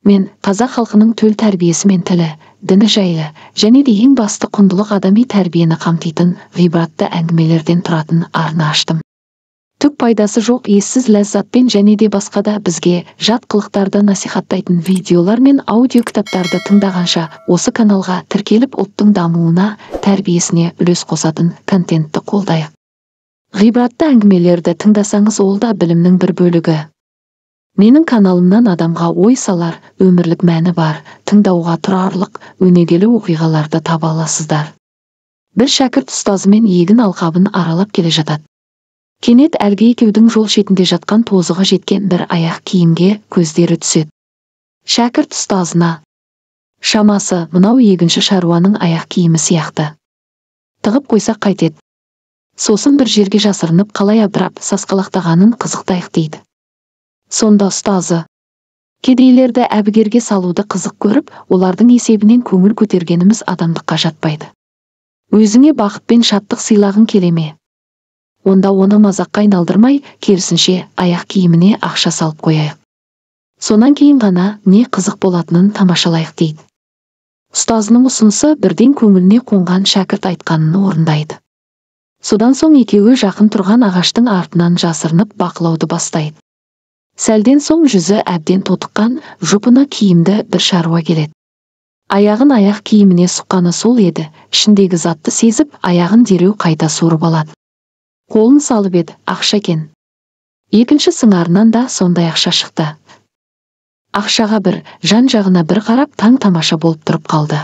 Мен қазақ халқының төл тәрбиесі мен тілі, діні жайлы, және де ең басты құндылық адами тәрбиені қамтитын ғибратты әңгімелерден тұратын арна аштым. Түк пайдасы жоқ ессіз ләззатпен және де басқа да бізге жат қылықтарды насихаттайтын видеолар мен аудио кітаптарды тыңдағанша осы каналға тіркеліп ұлттың дамуына, тәрбиесіне үлес қосатын контентті қолдайық. Ғибратты әңгімелерді тыңдасаңыз ол да білімнің бір бөлігі. Менің каналымнан адамға ой салар, өмірлік мәні бар, тыңдауға тұрарлық, өнегелі оқиғаларды таба аласыздар. Бір шәкірт ұстазымен егін алқабын аралап келе жатады. Кенет әлгі екеудің жол шетінде жатқан тозығы жеткен бір аяқ киімге көздері түседі. Шәкірт ұстазына: «Шамасы, мынау егінші шаруаның аяқ киімі сияқты. Тығып қойсақ қайтеді?» Сосын бір жерге жасырынып қалай абдырап сасқалақтағанын қызықтайық дейді. Сонда ұстазы: «Кедейлерді әбігерге салуды қызық көріп, олардың есебінен көңіл көтергеніміз адамдыққа жатпайды. Өзіңе бақыт пен шаттық сыйлағың келе ме? Онда оны мазаққа айналдырмай, керісінше аяқ киіміне ақша салып қояйық. Сонан кейін ғана не қызық болатынын тамашалайық» дейді. Ұстазының ұсынысы бірден көңіліне қонған шәкірт айтқанын орындайды. Содан соң екеуі жақын тұрған ағаштың артынан жасырынып бақылауды бастайды. Сәлден соң жүзі әбден тотыққан, жұпыны киімді бір шаруа келеді. Аяғын аяқ киіміне сұққаны сол еді, ішіндегі затты сезіп, аяғын дереу қайта суырып алады. Қолын салып еді, ақша екен. Екінші сыңарынан да сондай ақша шықты. Ақшаға бір, жан-жағына бір қарап таң тамаша болып тұрып қалды.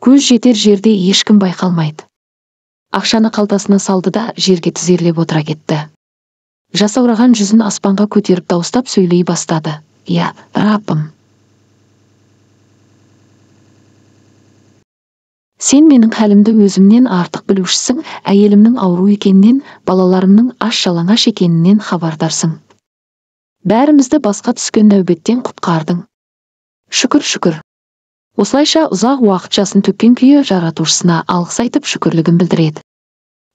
Көз жетер жерде ешкім байқалмайды. Ақшаны қалтасына салды да жерге тізерлеп отыра кетті. Жасаураған жүзін аспанға көтеріп дауыстап сөйлей бастады: «Я, Раббым, сен менің хәлімді өзімнен артық білушісің, әйелімнің ауру екенінен, балаларымның аш-жалаңаш екенінен хабардарсың. Бәрімізді басқа түскен нәубеттен құтқардың. Шүкір, шүкір». Осылайша ұзақ уақыт жасын төккен күйі жаратушысына алғыс айтып шүкірлігін білдіреді.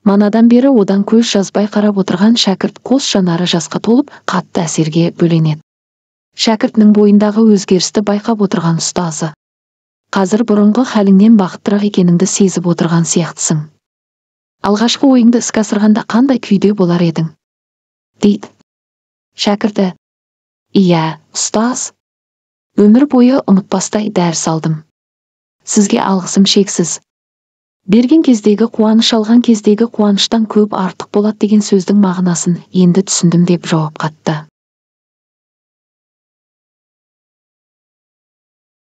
Манадан бері одан көз жазбай қарап отырған шәкірт қос жанары жасқа толып, қатты әсерге бөленеді. Шәкіртнің бойындағы өзгерісті байқап отырған ұстазы: «Қазір бұрынғы хәліңнен бақыттырақ екеніңді сезіп отырған сияқтысың. Алғашқы ойыңды іске асырғанда қандай күйде болар едің?» дейді. Шәкірті: «Иә, ұстаз, өмір бойы ұмытпастай дәріс алдым. Сізге алғысым шексіз. Берген кездегі қуаныш алған кездегі қуаныштан көп артық болады деген сөздің мағынасын енді түсіндім» деп жауап қатты.